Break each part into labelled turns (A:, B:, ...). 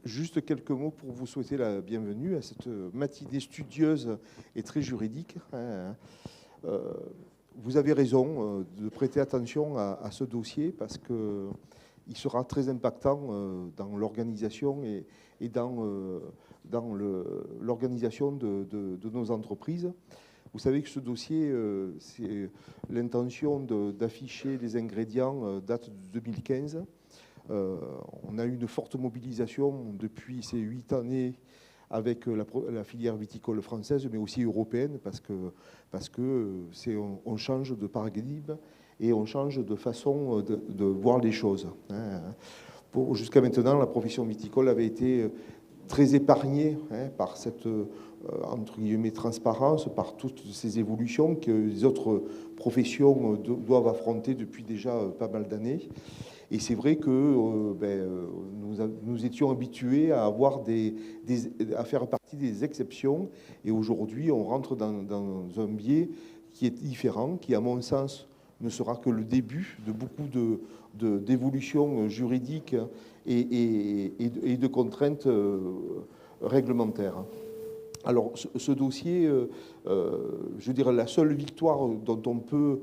A: Juste quelques mots pour vous souhaiter la bienvenue à cette matinée studieuse et très juridique. Vous avez raison de prêter attention à ce dossier parce qu'il sera très impactant dans l'organisation et dans l'organisation de nos entreprises. Vous savez que ce dossier, c'est l'intention d'afficher les ingrédients date de 2015. On a eu une forte mobilisation depuis ces 8 années avec la filière viticole française, mais aussi européenne, parce que on change de paradigme et on change de façon de voir les choses. Jusqu'à maintenant, la profession viticole avait été très épargnée par cette entre guillemets transparence, par toutes ces évolutions que les autres professions doivent affronter depuis déjà pas mal d'années. Et c'est vrai que nous étions habitués à avoir à faire partie des exceptions. Et aujourd'hui, on rentre dans un biais qui est différent, qui, à mon sens, ne sera que le début de beaucoup d'évolutions juridiques et de contraintes réglementaires. Alors, ce dossier, je dirais, la seule victoire dont on peut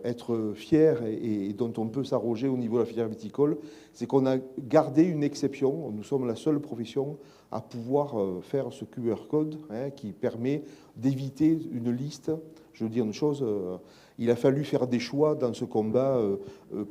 A: être fier et dont on peut s'arroger au niveau de la filière viticole, c'est qu'on a gardé une exception. Nous sommes la seule profession à pouvoir faire ce QR code qui permet d'éviter une liste. Je veux dire une chose, il a fallu faire des choix dans ce combat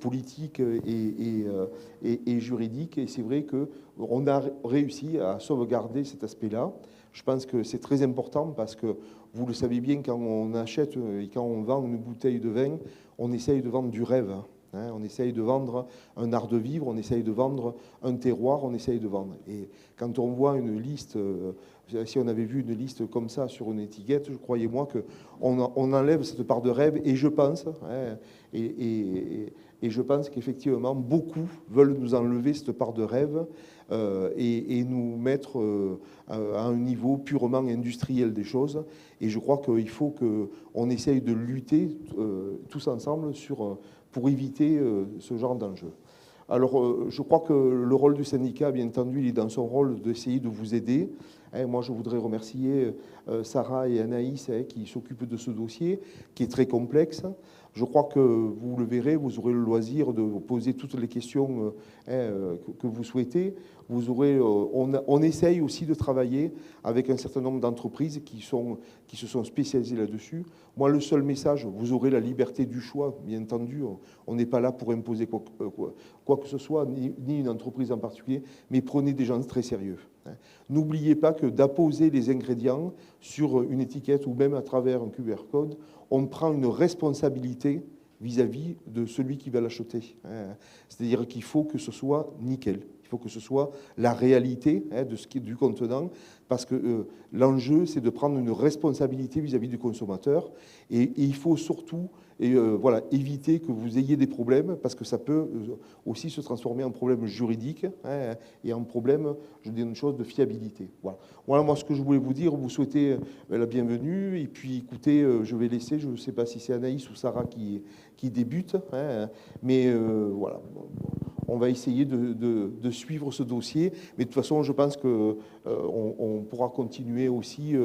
A: politique et juridique, et c'est vrai qu'on a réussi à sauvegarder cet aspect-là. Je pense que c'est très important parce que, vous le savez bien, quand on achète et quand on vend une bouteille de vin, on essaye de vendre du rêve. On essaye de vendre un art de vivre, on essaye de vendre un terroir, on essaye de vendre. Et quand on voit une liste, si on avait vu une liste comme ça sur une étiquette, croyez-moi qu'on enlève cette part de rêve. Et je pense, et je pense qu'effectivement, beaucoup veulent nous enlever cette part de rêve et nous mettre à un niveau purement industriel des choses. Et je crois qu'il faut qu'on essaye de lutter tous ensemble pour éviter ce genre d'enjeu. Alors, je crois que le rôle du syndicat, bien entendu, il est dans son rôle d'essayer de vous aider. Moi, je voudrais remercier Sarah et Anaïs qui s'occupent de ce dossier, qui est très complexe. Je crois que vous le verrez, vous aurez le loisir de poser toutes les questions que vous souhaitez. On essaye aussi de travailler avec un certain nombre d'entreprises qui se sont spécialisées là-dessus. Moi, le seul message, vous aurez la liberté du choix, bien entendu. On n'est pas là pour imposer quoi que ce soit, ni une entreprise en particulier, mais prenez des gens très sérieux. N'oubliez pas que d'apposer les ingrédients sur une étiquette ou même à travers un QR code, on prend une responsabilité vis-à-vis de celui qui va l'acheter. C'est-à-dire qu'il faut que ce soit nickel. Il faut que ce soit la réalité de ce qui est du contenant, parce que l'enjeu, c'est de prendre une responsabilité vis-à-vis du consommateur. Et il faut surtout éviter que vous ayez des problèmes, parce que ça peut aussi se transformer en problème juridique et en problème, je dis une chose, de fiabilité. Voilà, moi, ce que je voulais vous dire, vous souhaitez la bienvenue. Et puis, écoutez, je vais laisser, je ne sais pas si c'est Anaïs ou Sarah qui débute, mais voilà. On va essayer de suivre ce dossier, mais de toute façon, je pense qu'on pourra continuer aussi.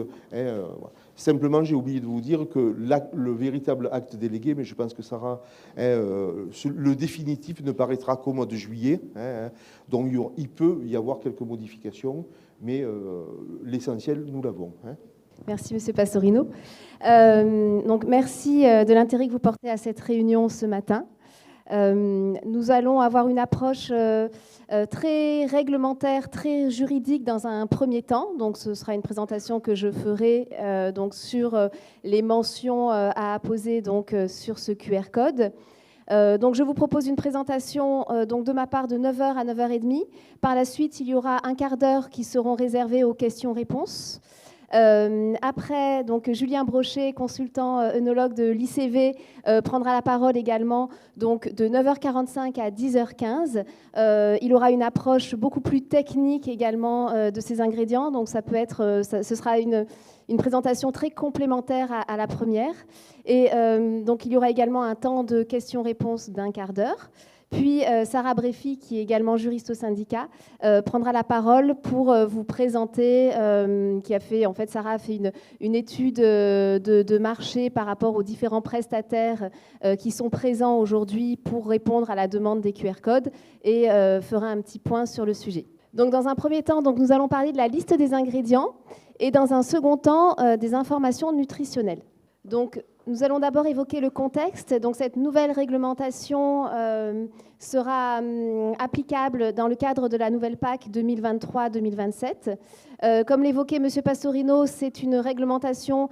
A: Simplement, j'ai oublié de vous dire que le véritable acte délégué, mais je pense que Sarah, le définitif ne paraîtra qu'au mois de juillet. Donc, il peut y avoir quelques modifications, mais l'essentiel, nous l'avons.
B: Merci, Monsieur Pastorino. Donc, merci de l'intérêt que vous portez à cette réunion ce matin. Nous allons avoir une approche très réglementaire, très juridique dans un premier temps. Donc, ce sera une présentation que je ferai donc sur les mentions à apposer donc sur ce QR code. Donc, je vous propose une présentation donc de ma part de 9h à 9h30. Par la suite, il y aura un quart d'heure qui seront réservés aux questions-réponses. Après, donc, Julien Brochet, consultant œnologue de l'ICV, prendra la parole également donc, de 9h45 à 10h15. Il aura une approche beaucoup plus technique également de ces ingrédients. Donc, ça peut être, ce sera une présentation très complémentaire à la première. Et donc, il y aura également un temps de questions-réponses d'1 quart d'heure. Puis Sarah Bréfy, qui est également juriste au syndicat, prendra la parole pour vous présenter, Sarah a fait une étude de marché par rapport aux différents prestataires qui sont présents aujourd'hui pour répondre à la demande des QR codes et fera un petit point sur le sujet. Donc dans un premier temps, nous allons parler de la liste des ingrédients et dans un second temps, des informations nutritionnelles. Donc, nous allons d'abord évoquer le contexte. Donc, cette nouvelle réglementation sera applicable dans le cadre de la nouvelle PAC 2023-2027. Comme l'évoquait M. Pastorino, c'est une réglementation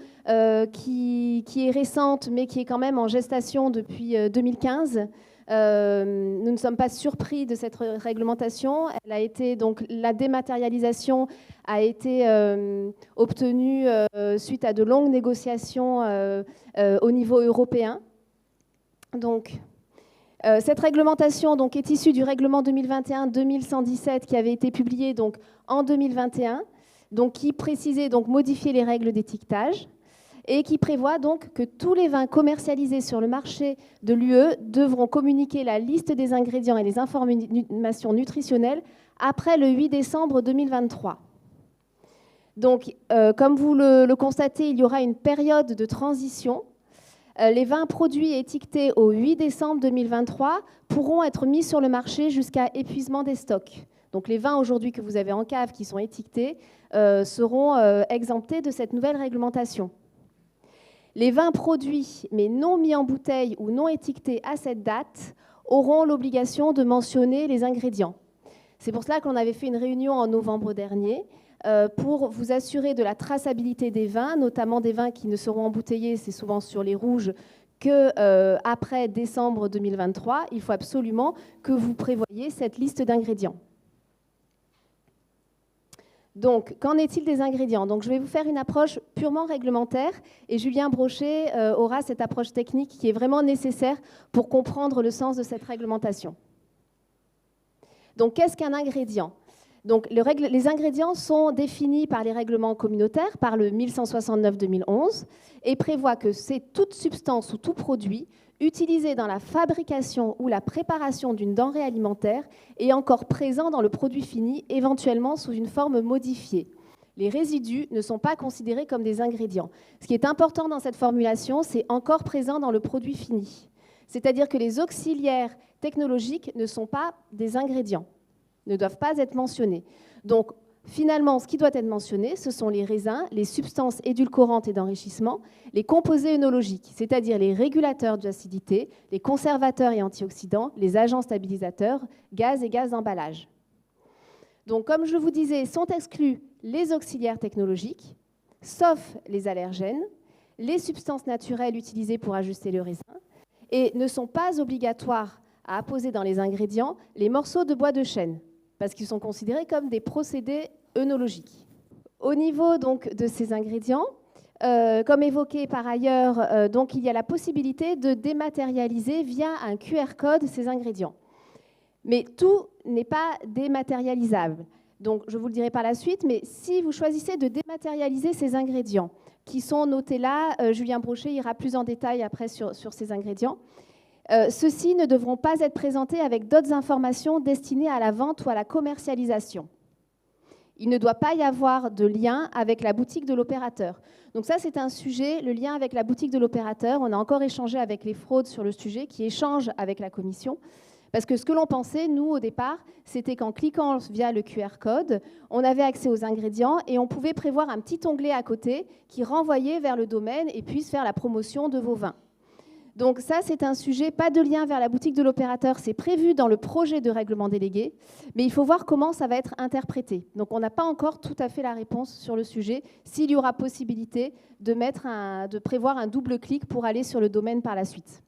B: qui est récente, mais qui est quand même en gestation depuis 2015. Nous ne sommes pas surpris de cette réglementation. Elle a été, donc, la dématérialisation a été obtenue suite à de longues négociations au niveau européen. Donc, cette réglementation donc, est issue du règlement 2021-2117 qui avait été publié donc, en 2021, donc, qui précisait donc, modifier les règles d'étiquetage et qui prévoit donc que tous les vins commercialisés sur le marché de l'UE devront communiquer la liste des ingrédients et les informations nutritionnelles après le 8 décembre 2023. Donc, comme vous le constatez, il y aura une période de transition. Les vins produits et étiquetés au 8 décembre 2023 pourront être mis sur le marché jusqu'à épuisement des stocks. Donc, les vins aujourd'hui que vous avez en cave qui sont étiquetés seront exemptés de cette nouvelle réglementation. Les vins produits mais non mis en bouteille ou non étiquetés à cette date auront l'obligation de mentionner les ingrédients. C'est pour cela qu'on avait fait une réunion en novembre dernier pour vous assurer de la traçabilité des vins, notamment des vins qui ne seront embouteillés, c'est souvent sur les rouges, qu'après décembre 2023. Il faut absolument que vous prévoyiez cette liste d'ingrédients. Donc, qu'en est-il des ingrédients? Donc, je vais vous faire une approche purement réglementaire et Julien Brochet aura cette approche technique qui est vraiment nécessaire pour comprendre le sens de cette réglementation. Donc, qu'est-ce qu'un ingrédient? Donc, les ingrédients sont définis par les règlements communautaires, par le 1169-2011, et prévoient que c'est toute substance ou tout produit utilisé dans la fabrication ou la préparation d'une denrée alimentaire et encore présent dans le produit fini, éventuellement sous une forme modifiée. Les résidus ne sont pas considérés comme des ingrédients. Ce qui est important dans cette formulation, c'est encore présent dans le produit fini. C'est-à-dire que les auxiliaires technologiques ne sont pas des ingrédients, ne doivent pas être mentionnés. Donc, finalement, ce qui doit être mentionné, ce sont les raisins, les substances édulcorantes et d'enrichissement, les composés œnologiques, c'est-à-dire les régulateurs d'acidité, les conservateurs et antioxydants, les agents stabilisateurs, gaz et gaz d'emballage. Donc, comme je vous disais, sont exclus les auxiliaires technologiques, sauf les allergènes, les substances naturelles utilisées pour ajuster le raisin, et ne sont pas obligatoires à apposer dans les ingrédients les morceaux de bois de chêne, parce qu'ils sont considérés comme des procédés œnologiques. Au niveau donc, de ces ingrédients, comme évoqué par ailleurs, donc, il y a la possibilité de dématérialiser via un QR code ces ingrédients. Mais tout n'est pas dématérialisable. Donc, je vous le dirai par la suite, mais si vous choisissez de dématérialiser ces ingrédients, qui sont notés là, Julien Brochet ira plus en détail après sur ces ingrédients, ceux-ci ne devront pas être présentés avec d'autres informations destinées à la vente ou à la commercialisation. Il ne doit pas y avoir de lien avec la boutique de l'opérateur. Donc ça, c'est un sujet, le lien avec la boutique de l'opérateur. On a encore échangé avec les fraudes sur le sujet, qui échangent avec la commission. Parce que ce que l'on pensait, nous, au départ, c'était qu'en cliquant via le QR code, on avait accès aux ingrédients et on pouvait prévoir un petit onglet à côté qui renvoyait vers le domaine et puisse faire la promotion de vos vins. Donc ça, c'est un sujet, pas de lien vers la boutique de l'opérateur, c'est prévu dans le projet de règlement délégué, mais il faut voir comment ça va être interprété. Donc on n'a pas encore tout à fait la réponse sur le sujet, s'il y aura possibilité de prévoir un double clic pour aller sur le domaine par la suite.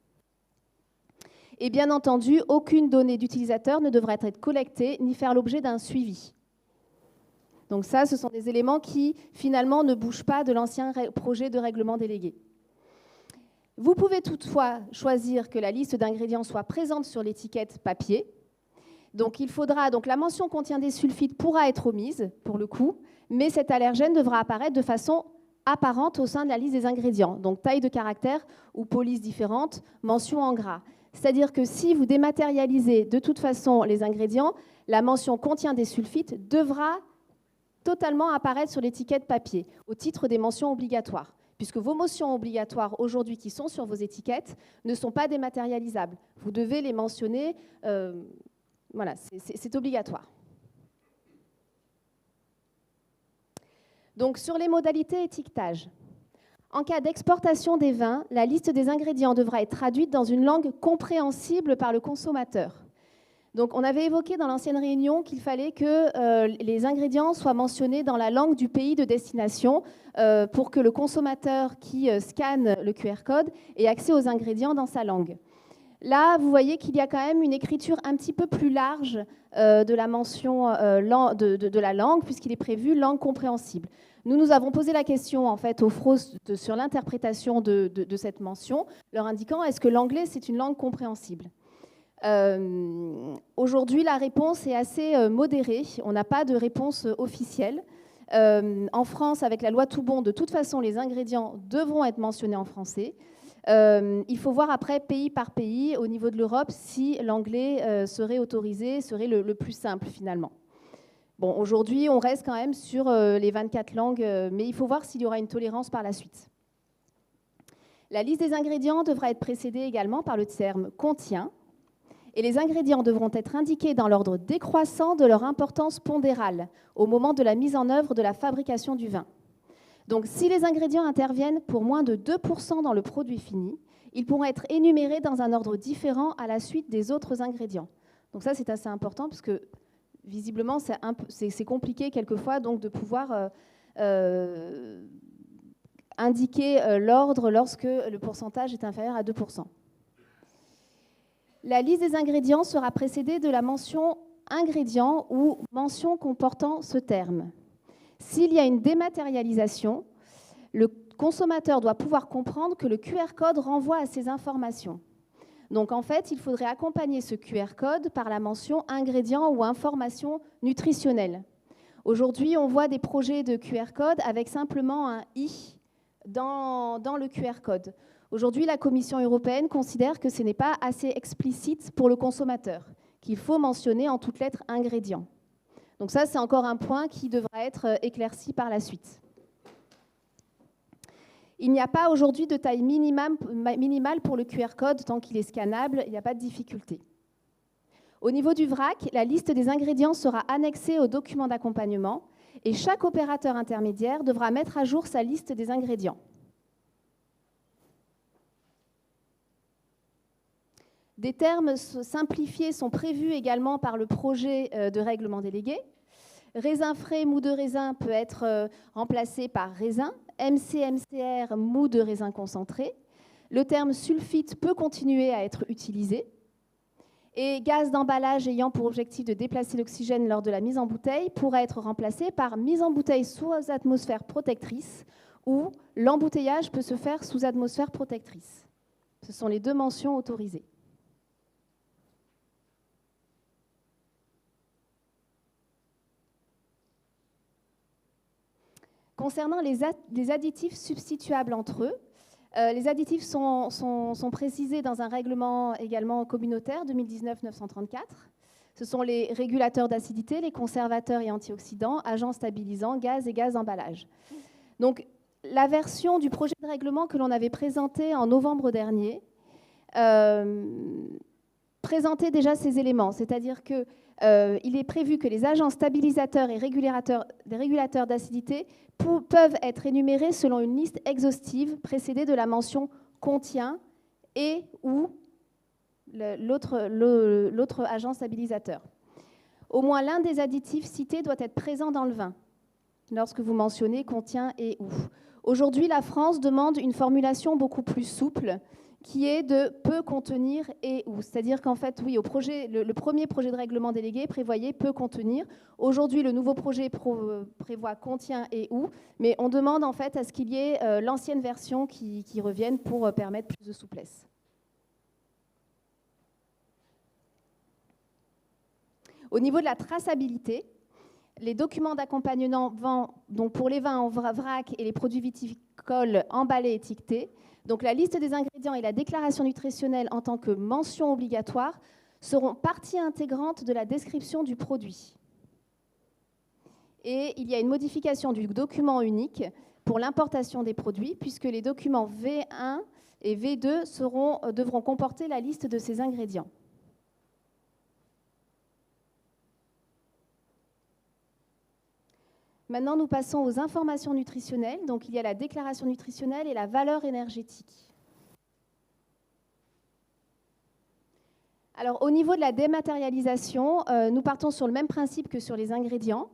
B: Et bien entendu, aucune donnée d'utilisateur ne devra être collectée ni faire l'objet d'un suivi. Donc ça, ce sont des éléments qui, finalement, ne bougent pas de l'ancien projet de règlement délégué. Vous pouvez toutefois choisir que la liste d'ingrédients soit présente sur l'étiquette papier. Donc, la mention contient des sulfites pourra être omise, pour le coup, mais cet allergène devra apparaître de façon apparente au sein de la liste des ingrédients. Donc, taille de caractère ou police différente, mention en gras. C'est-à-dire que si vous dématérialisez de toute façon les ingrédients, la mention contient des sulfites devra totalement apparaître sur l'étiquette papier, au titre des mentions obligatoires, puisque vos mentions obligatoires aujourd'hui qui sont sur vos étiquettes ne sont pas dématérialisables. Vous devez les mentionner, voilà, c'est obligatoire. Donc sur les modalités étiquetage, en cas d'exportation des vins, la liste des ingrédients devra être traduite dans une langue compréhensible par le consommateur. Donc, on avait évoqué dans l'ancienne réunion qu'il fallait que les ingrédients soient mentionnés dans la langue du pays de destination pour que le consommateur qui scanne le QR code ait accès aux ingrédients dans sa langue. Là, vous voyez qu'il y a quand même une écriture un petit peu plus large de la mention de la langue, puisqu'il est prévu langue compréhensible. Nous avons posé la question en fait aux FROS sur l'interprétation de cette mention, leur indiquant est-ce que l'anglais c'est une langue compréhensible. Aujourd'hui, la réponse est assez modérée. On n'a pas de réponse officielle. En France, avec la loi Toubon, de toute façon, les ingrédients devront être mentionnés en français. Il faut voir après, pays par pays, au niveau de l'Europe, si l'anglais serait autorisé, serait le plus simple finalement. Bon, aujourd'hui, on reste quand même sur les 24 langues, mais il faut voir s'il y aura une tolérance par la suite. La liste des ingrédients devra être précédée également par le terme « contient », et les ingrédients devront être indiqués dans l'ordre décroissant de leur importance pondérale au moment de la mise en œuvre de la fabrication du vin. Donc, si les ingrédients interviennent pour moins de 2% dans le produit fini, ils pourront être énumérés dans un ordre différent à la suite des autres ingrédients. Donc ça, c'est assez important parce que, visiblement, c'est compliqué quelquefois donc, de pouvoir indiquer l'ordre lorsque le pourcentage est inférieur à 2%. La liste des ingrédients sera précédée de la mention « ingrédient » ou « mention comportant ce terme ». S'il y a une dématérialisation, le consommateur doit pouvoir comprendre que le QR code renvoie à ces informations. Donc en fait, il faudrait accompagner ce QR code par la mention « ingrédient » ou « information nutritionnelle ». Aujourd'hui, on voit des projets de QR code avec simplement un « i » dans le QR code. Aujourd'hui, la Commission européenne considère que ce n'est pas assez explicite pour le consommateur, qu'il faut mentionner en toutes lettres « ingrédients ». Donc ça, c'est encore un point qui devra être éclairci par la suite. Il n'y a pas aujourd'hui de taille minimale pour le QR code tant qu'il est scannable, il n'y a pas de difficulté. Au niveau du vrac, la liste des ingrédients sera annexée au document d'accompagnement et chaque opérateur intermédiaire devra mettre à jour sa liste des ingrédients. Des termes simplifiés sont prévus également par le projet de règlement délégué. Raisin frais, mou de raisin peut être remplacé par raisin. MC-MCR, mou de raisin concentré. Le terme sulfite peut continuer à être utilisé. Et gaz d'emballage ayant pour objectif de déplacer l'oxygène lors de la mise en bouteille pourra être remplacé par mise en bouteille sous atmosphère protectrice ou l'embouteillage peut se faire sous atmosphère protectrice. Ce sont les deux mentions autorisées. Concernant les additifs substituables entre eux, les additifs sont précisés dans un règlement également communautaire 2019-934. Ce sont les régulateurs d'acidité, les conservateurs et antioxydants, agents stabilisants, gaz et gaz d'emballage. Donc, la version du projet de règlement que l'on avait présenté en novembre dernier présentait déjà ces éléments, c'est-à-dire que il est prévu que les agents stabilisateurs et régulateurs d'acidité peuvent être énumérés selon une liste exhaustive précédée de la mention « contient » et ou l'autre agent stabilisateur. Au moins l'un des additifs cités doit être présent dans le vin lorsque vous mentionnez « contient » et ou. Aujourd'hui, la France demande une formulation beaucoup plus souple qui est de peut contenir et ou. C'est-à-dire qu'en fait, oui, le premier projet de règlement délégué prévoyait peut contenir. Aujourd'hui, le nouveau projet prévoit contient et ou, mais on demande en fait à ce qu'il y ait l'ancienne version qui revienne pour permettre plus de souplesse. Au niveau de la traçabilité, les documents d'accompagnement donc pour les vins en vrac et les produits colle emballé étiqueté. Donc la liste des ingrédients et la déclaration nutritionnelle en tant que mention obligatoire seront partie intégrante de la description du produit. Et il y a une modification du document unique pour l'importation des produits, puisque les documents V1 et V2 devront comporter la liste de ces ingrédients. Maintenant, nous passons aux informations nutritionnelles. Donc, il y a la déclaration nutritionnelle et la valeur énergétique. Alors, au niveau de la dématérialisation, nous partons sur le même principe que sur les ingrédients.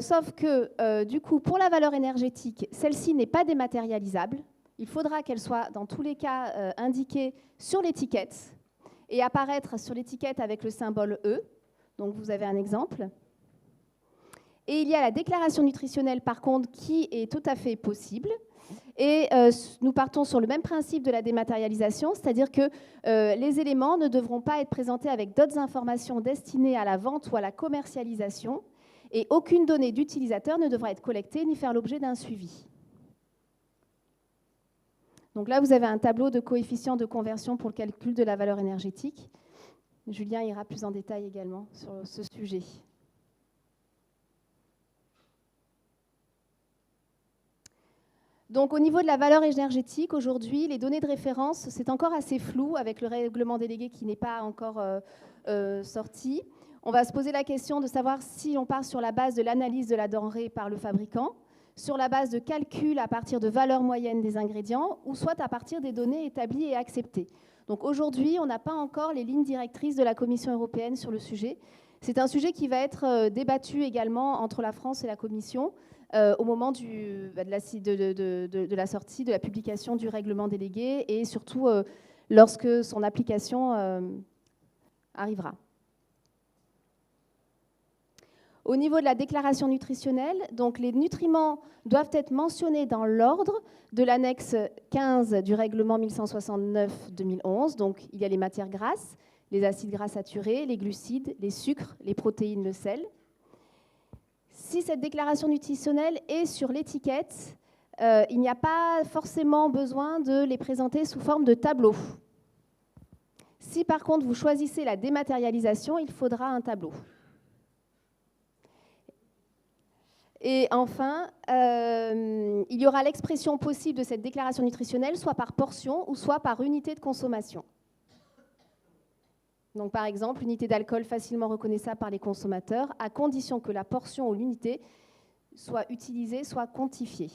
B: Sauf que, du coup, pour la valeur énergétique, celle-ci n'est pas dématérialisable. Il faudra qu'elle soit, dans tous les cas, indiquée sur l'étiquette et apparaître sur l'étiquette avec le symbole E. Donc, vous avez un exemple. Et il y a la déclaration nutritionnelle, par contre, qui est tout à fait possible. Et nous partons sur le même principe de la dématérialisation, c'est-à-dire que les éléments ne devront pas être présentés avec d'autres informations destinées à la vente ou à la commercialisation. Et aucune donnée d'utilisateur ne devra être collectée ni faire l'objet d'un suivi. Donc là, vous avez un tableau de coefficient de conversion pour le calcul de la valeur énergétique. Julien ira plus en détail également sur ce sujet. Donc au niveau de la valeur énergétique, aujourd'hui, les données de référence, c'est encore assez flou avec le règlement délégué qui n'est pas encore sorti. On va se poser la question de savoir si on part sur la base de l'analyse de la denrée par le fabricant, sur la base de calcul à partir de valeurs moyennes des ingrédients, ou soit à partir des données établies et acceptées. Donc aujourd'hui, on n'a pas encore les lignes directrices de la Commission européenne sur le sujet. C'est un sujet qui va être débattu également entre la France et la Commission au moment de la sortie, de la publication du règlement délégué et surtout lorsque son application arrivera. Au niveau de la déclaration nutritionnelle, donc les nutriments doivent être mentionnés dans l'ordre de l'annexe 15 du règlement 1169-2011. Donc il y a les matières grasses, les acides gras saturés, les glucides, les sucres, les protéines, le sel. Si cette déclaration nutritionnelle est sur l'étiquette, il n'y a pas forcément besoin de les présenter sous forme de tableau. Si par contre vous choisissez la dématérialisation, il faudra un tableau. Et enfin, il y aura l'expression possible de cette déclaration nutritionnelle, soit par portion ou soit par unité de consommation. Donc, par exemple, l'unité d'alcool facilement reconnaissable par les consommateurs, à condition que la portion ou l'unité soit utilisée, soit quantifiée.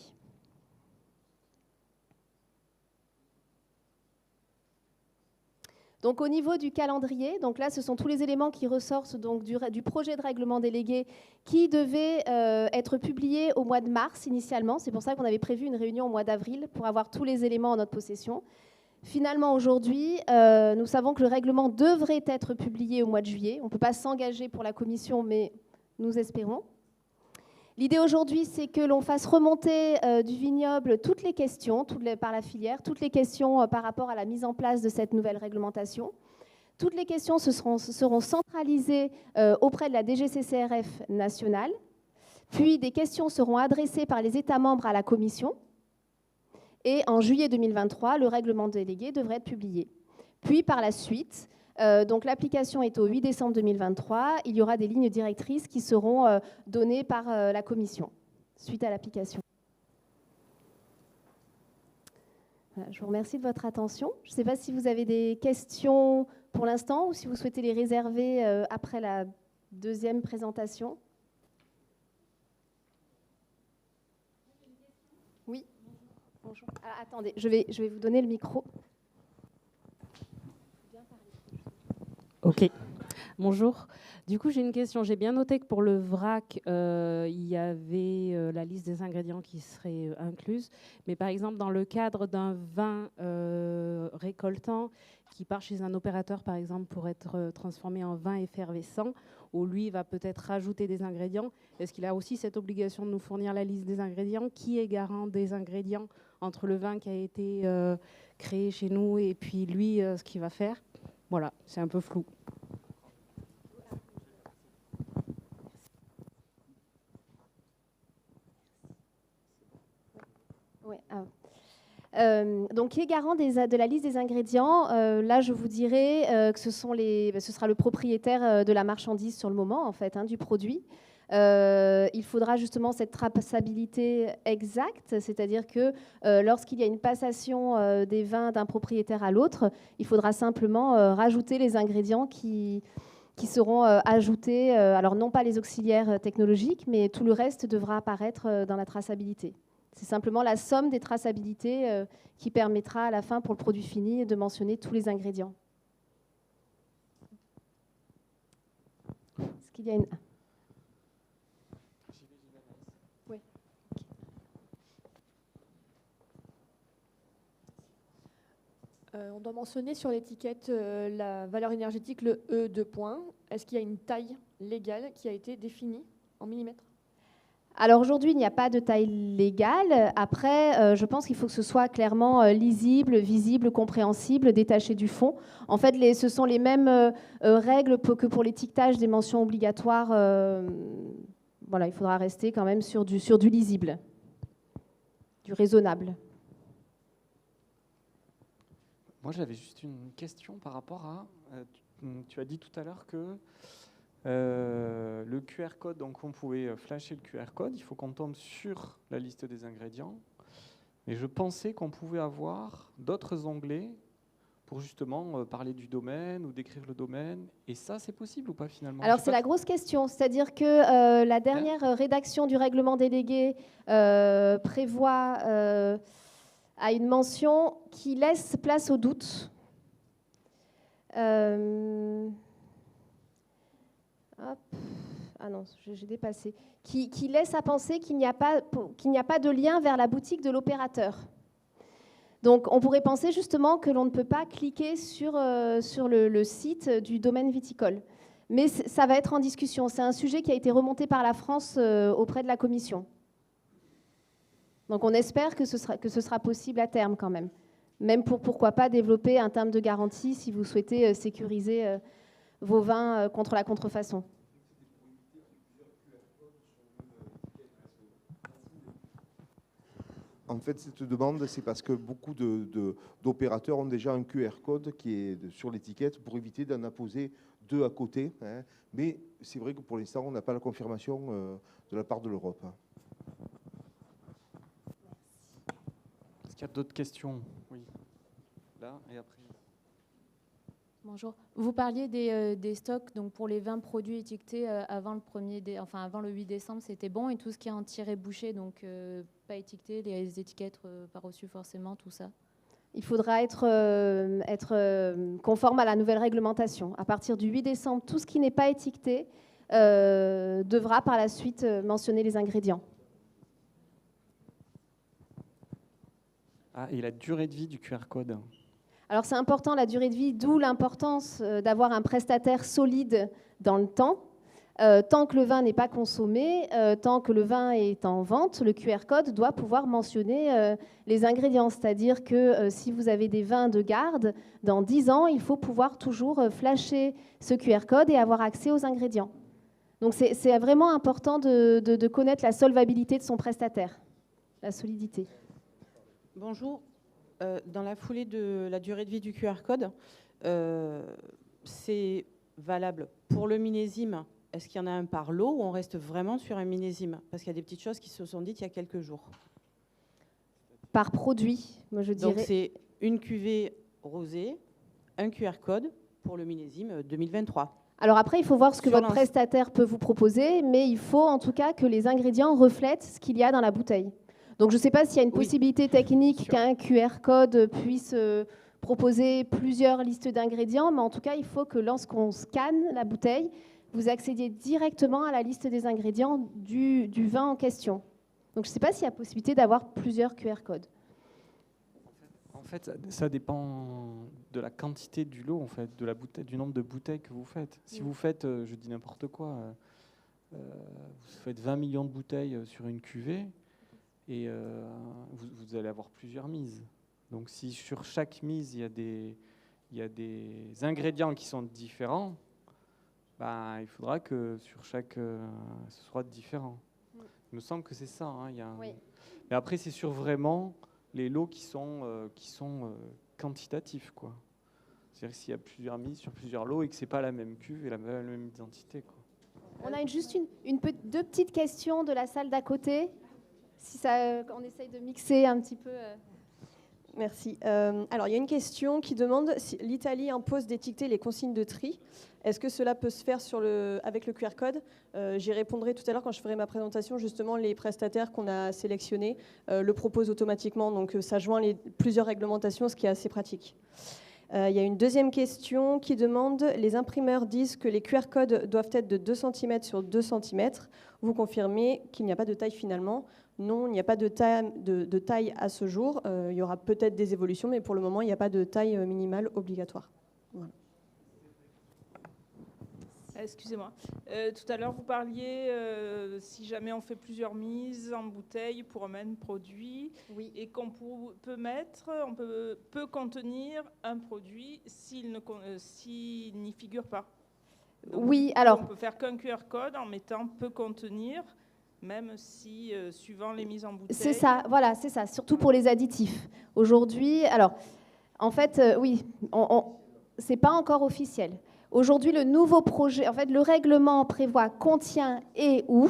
B: Donc, au niveau du calendrier, donc là, ce sont tous les éléments qui ressortent donc, du projet de règlement délégué qui devait être publié au mois de mars initialement. C'est pour ça qu'on avait prévu une réunion au mois d'avril pour avoir tous les éléments en notre possession. Finalement, aujourd'hui, nous savons que le règlement devrait être publié au mois de juillet. On ne peut pas s'engager pour la commission, mais nous espérons. L'idée aujourd'hui, c'est que l'on fasse remonter du vignoble toutes les questions, par la filière, toutes les questions par rapport à la mise en place de cette nouvelle réglementation. Toutes les questions seront centralisées auprès de la DGCCRF nationale. Puis des questions seront adressées par les États membres à la Commission. Et en juillet 2023, le règlement délégué devrait être publié. Puis par la suite, donc l'application est au 8 décembre 2023, il y aura des lignes directrices qui seront données par la Commission suite à l'application. Voilà, je vous remercie de votre attention. Je ne sais pas si vous avez des questions pour l'instant ou si vous souhaitez les réserver après la deuxième présentation. Oui. Bonjour. Alors, attendez, je vais vous donner le micro.
C: Ok. Bonjour. Du coup, j'ai une question. J'ai bien noté que pour le vrac, il y avait la liste des ingrédients qui serait incluse. Mais par exemple, dans le cadre d'un vin récoltant qui part chez un opérateur, par exemple, pour être transformé en vin effervescent, où lui va peut-être rajouter des ingrédients, est-ce qu'il a aussi cette obligation de nous fournir la liste des ingrédients? Qui est garant des ingrédients entre le vin qui a été créé chez nous et puis lui, ce qu'il va faire? Voilà, c'est un peu flou.
B: Oui. Oui. Donc, qui est garant de la liste des ingrédients? Là, je vous dirais que ce sera le propriétaire de la marchandise sur le moment, en fait, du produit. Il faudra justement cette traçabilité exacte, c'est-à-dire que lorsqu'il y a une passation des vins d'un propriétaire à l'autre, il faudra simplement rajouter les ingrédients qui seront ajoutés, alors non pas les auxiliaires technologiques, mais tout le reste devra apparaître dans la traçabilité. C'est simplement la somme des traçabilités qui permettra à la fin, pour le produit fini, de mentionner tous les ingrédients. Est-ce qu'il y a une... Oui.
D: On doit mentionner sur l'étiquette la valeur énergétique, le E 2 points. Est-ce qu'il y a une taille légale qui a été définie en millimètres?
B: Alors aujourd'hui, il n'y a pas de taille légale. Après, je pense qu'il faut que ce soit clairement lisible, visible, compréhensible, détaché du fond. En fait, ce sont les mêmes règles que pour l'étiquetage des mentions obligatoires. Voilà, il faudra rester quand même sur du lisible, du raisonnable.
E: Moi, j'avais juste une question par rapport à... tu as dit tout à l'heure que le QR code, donc on pouvait flasher le QR code, il faut qu'on tombe sur la liste des ingrédients. Mais je pensais qu'on pouvait avoir d'autres onglets pour justement parler du domaine ou décrire le domaine. Et ça, c'est possible ou pas finalement?
B: Alors c'est la grosse question, c'est-à-dire que la dernière rédaction du règlement délégué prévoit à une mention qui laisse place au doute. Ah non, j'ai dépassé. Qui laisse à penser qu'il n'y a pas de lien vers la boutique de l'opérateur. Donc on pourrait penser justement que l'on ne peut pas cliquer sur le site du domaine viticole. Mais ça va être en discussion. C'est un sujet qui a été remonté par la France auprès de la Commission. Donc on espère que ce sera possible à terme quand même. Même pourquoi pas développer un terme de garantie si vous souhaitez sécuriser vos vins contre la contrefaçon.
A: En fait, cette demande, c'est parce que beaucoup d'opérateurs ont déjà un QR code qui est sur l'étiquette pour éviter d'en apposer deux à côté. Mais c'est vrai que pour l'instant, on n'a pas la confirmation de la part de l'Europe.
E: Est-ce qu'il y a d'autres questions? Oui. Là et après.
F: Bonjour. Vous parliez des stocks, donc pour les 20 produits étiquetés avant le 8 décembre, c'était bon, et tout ce qui est en tiré bouché, donc pas étiqueté, les étiquettes pas reçues forcément, tout ça?
B: Il faudra être conforme à la nouvelle réglementation. À partir du 8 décembre, tout ce qui n'est pas étiqueté devra par la suite mentionner les ingrédients.
E: Ah, et la durée de vie du QR code?
B: Alors c'est important, la durée de vie, d'où l'importance d'avoir un prestataire solide dans le temps. Tant que le vin n'est pas consommé, tant que le vin est en vente, le QR code doit pouvoir mentionner les ingrédients. C'est-à-dire que si vous avez des vins de garde, dans 10 ans, il faut pouvoir toujours flasher ce QR code et avoir accès aux ingrédients. Donc c'est vraiment important de connaître la solvabilité de son prestataire, la solidité.
G: Bonjour. Dans la foulée de la durée de vie du QR code, c'est valable pour le millésime. Est-ce qu'il y en a un par lot ou on reste vraiment sur un millésime? Parce qu'il y a des petites choses qui se sont dites il y a quelques jours.
B: Par produit, moi je dirais.
G: Donc c'est une cuvée rosée, un QR code pour le millésime 2023.
B: Alors après, il faut voir ce que votre prestataire peut vous proposer, mais il faut en tout cas que les ingrédients reflètent ce qu'il y a dans la bouteille. Donc je ne sais pas s'il y a une possibilité technique qu'un QR code puisse proposer plusieurs listes d'ingrédients, mais en tout cas, il faut que lorsqu'on scanne la bouteille, vous accédiez directement à la liste des ingrédients du vin en question. Donc je ne sais pas s'il y a possibilité d'avoir plusieurs QR codes.
E: En fait, ça dépend de la quantité du lot, en fait, de la bouteille, du nombre de bouteilles que vous faites. Si vous faites, je dis n'importe quoi, vous faites 20 millions de bouteilles sur une cuvée, et vous allez avoir plusieurs mises. Donc si sur chaque mise, il y a des ingrédients qui sont différents, il faudra que sur chaque, ce soit différent. Il me semble que c'est ça. Hein,
B: Oui.
E: Mais après, c'est sur vraiment les lots qui sont quantitatifs, quoi. C'est-à-dire s'il y a plusieurs mises sur plusieurs lots et que c'est pas la même cuve et la même identité, quoi.
B: On a juste deux petites questions de la salle d'à côté. Si ça, on essaye de mixer un petit peu.
D: Merci. Alors, il y a une question qui demande si l'Italie impose d'étiqueter les consignes de tri. Est-ce que cela peut se faire avec le QR code? J'y répondrai tout à l'heure quand je ferai ma présentation. Justement, les prestataires qu'on a sélectionnés le proposent automatiquement. Donc, ça joint plusieurs réglementations, ce qui est assez pratique. Il y a une deuxième question qui demande, les imprimeurs disent que les QR codes doivent être de 2 cm sur 2 cm. Vous confirmez qu'il n'y a pas de taille finalement? Non, il n'y a pas de taille à ce jour. Il y aura peut-être des évolutions, mais pour le moment, il n'y a pas de taille minimale obligatoire. Voilà.
H: Excusez-moi. Tout à l'heure, vous parliez si jamais on fait plusieurs mises en bouteille pour un même produit,
B: Oui.
H: et qu'on peut contenir un produit s'il n'y figure pas. Donc,
B: Oui,
H: du coup,
B: alors.
H: On peut faire qu'un QR code en mettant peut contenir, même si suivant les mises en bouteille.
B: C'est ça, voilà, c'est ça. Surtout pour les additifs. Aujourd'hui, alors, en fait, oui, c'est pas encore officiel. Aujourd'hui, le nouveau projet, en fait, le règlement prévoit contient et ou,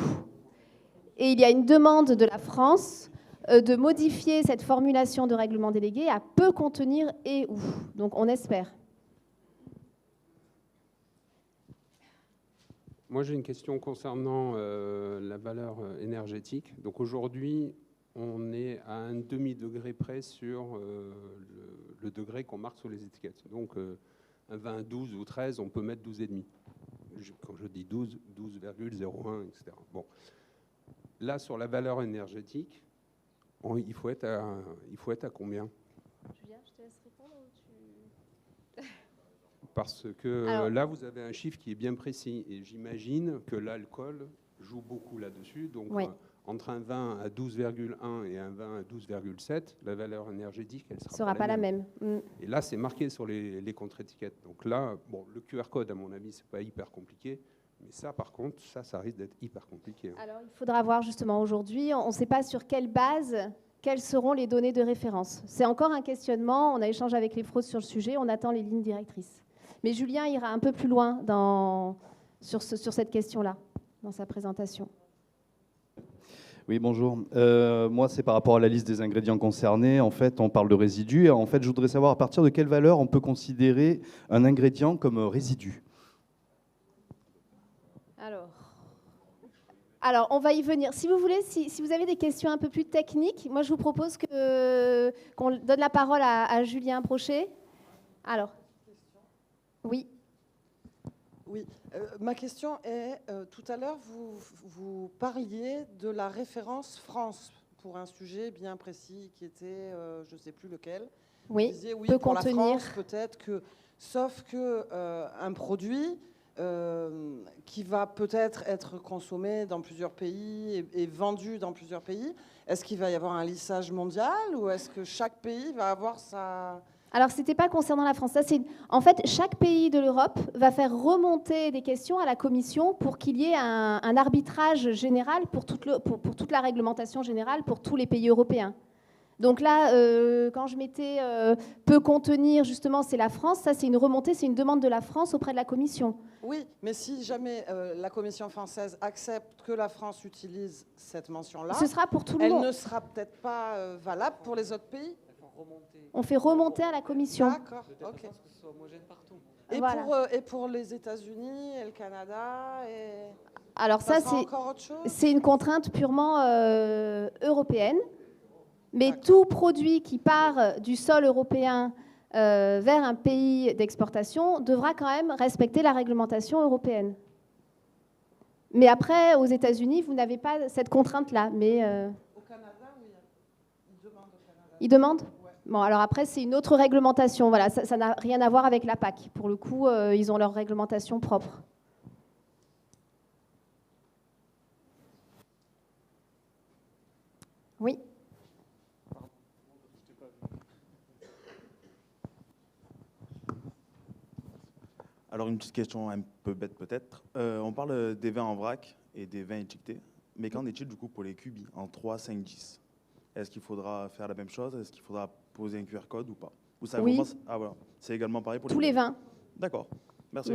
B: et il y a une demande de la France de modifier cette formulation de règlement délégué à peut contenir et ou. Donc, on espère.
I: Moi, j'ai une question concernant la valeur énergétique. Donc aujourd'hui, on est à un demi-degré près sur le degré qu'on marque sur les étiquettes. Donc un 20, 12 ou 13, on peut mettre 12,5. Quand je dis 12, 12,01, etc. Bon. Là, sur la valeur énergétique, il faut être à combien?
B: Julien, je te laisse répondre ou tu...
I: Parce que là, vous avez un chiffre qui est bien précis. Et j'imagine que l'alcool joue beaucoup là-dessus. Donc,
B: oui.
I: Entre un vin à 12,1 et un vin à 12,7, la valeur énergétique, elle
B: sera pas la même.
I: Et là, c'est marqué sur les contre-étiquettes. Donc là, bon, le QR code, à mon avis, c'est pas hyper compliqué. Mais ça, par contre, ça risque d'être hyper compliqué. Hein.
B: Alors, il faudra voir justement aujourd'hui. On ne sait pas sur quelle base, quelles seront les données de référence. C'est encore un questionnement. On a échangé avec les fraudes sur le sujet. On attend les lignes directrices. Mais Julien ira un peu plus loin sur cette question-là, dans sa présentation.
J: Oui, bonjour. Moi, c'est par rapport à la liste des ingrédients concernés. En fait, on parle de résidus. En fait, je voudrais savoir à partir de quelle valeur on peut considérer un ingrédient comme résidu.
B: Alors, on va y venir. Si vous voulez, si vous avez des questions un peu plus techniques, moi, je vous propose qu'on donne la parole à Julien Brochet. Alors, oui.
K: Oui, ma question est, tout à l'heure, vous parliez de la référence France pour un sujet bien précis qui était, je ne sais plus lequel.
B: Oui,
K: vous disiez, oui,
B: peut
K: pour
B: contenir.
K: la France, peut-être que, sauf que un produit qui va peut-être être consommé dans plusieurs pays et vendu dans plusieurs pays, est-ce qu'il va y avoir un lissage mondial ou est-ce que chaque pays va avoir sa...
B: Alors, ce n'était pas concernant la France. En fait, chaque pays de l'Europe va faire remonter des questions à la Commission pour qu'il y ait un arbitrage général pour toute la réglementation générale pour tous les pays européens. Donc là, quand je mettais peut contenir, justement, c'est la France. Ça, c'est une remontée, c'est une demande de la France auprès de la Commission.
K: Oui, mais si jamais la Commission française accepte que la France utilise cette mention-là,
B: ce sera pour tout le monde.
K: Elle ne sera peut-être pas valable pour les autres pays.
B: On fait remonter à la Commission.
K: D'accord, ok. Et,
B: voilà.
K: Et pour les États-Unis et le Canada
B: Alors ça, c'est une contrainte purement européenne. Mais tout produit qui part du sol européen vers un pays d'exportation devra quand même respecter la réglementation européenne. Mais après, aux États-Unis, vous n'avez pas cette contrainte-là. Mais
K: au Canada, oui. Ils demandent au Canada.
B: Ils demandent ? Bon, alors après, c'est une autre réglementation. Voilà, ça n'a rien à voir avec la PAC. Pour le coup, ils ont leur réglementation propre. Oui.
L: Alors, une petite question un peu bête peut-être. On parle des vins en vrac et des vins étiquetés. Mais qu'en est-il du coup pour les QB en 3, 5, 10? Est-ce qu'il faudra faire la même chose? Est-ce qu'il faudra poser un QR code ou pas? Ou ça
B: Oui.
L: Ah voilà, c'est également pareil pour
B: Tous les vins.
L: D'accord, merci.